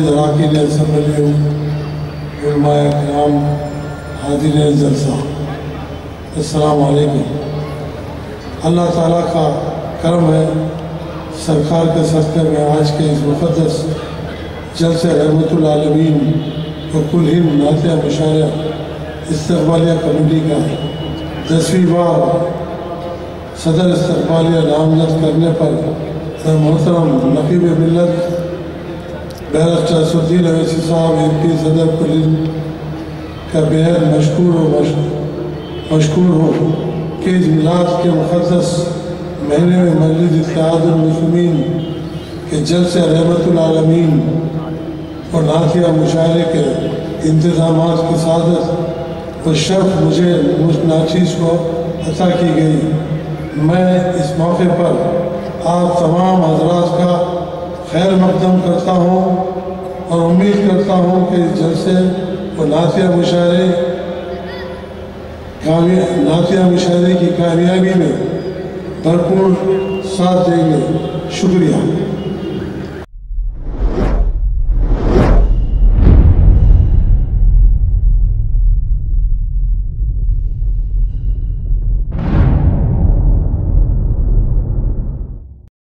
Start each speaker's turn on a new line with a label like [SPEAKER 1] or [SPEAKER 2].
[SPEAKER 1] मोअज़्ज़िज़ अराकीन assembly, उलमाए किराम, हाज़िरीन जलसा, अस्सलामु अलैकुम। अल्लाह ताला का करम है, सरकार के सदक़े में आज के इस मुक़द्दस जलसे रहमतुल आलमीन और कुल हिंद नातिया मुशायरा इस्तक़बालिया कमेटी का 10वीं बार सदर इस्तक़बालिया नामज़द करने पर मैं मोहतरम नक़ीब मिल्लत बैरिस्टर असदुद्दीन अवैसी साहब MP सदर कुल हिंद का बेहद मशकूर हूँ कि इस मिलाद के मुक़द्दस महीने में मजलिस इत्तेहादुल मुस्लिमीन के जलसे रहमतुल आलमीन और नातिया मुशायरे के इंतज़ामात की सादत और शर्फ मुझे नाचीज़ को अता की गई। मैं इस मौके पर आप तमाम हज़रात का खैर मक़दम करता हूँ और उम्मीद करता हूँ कि इस जलसे और नातिया मुशायरे की कामयाबी में भरपूर साथ देंगे। शुक्रिया।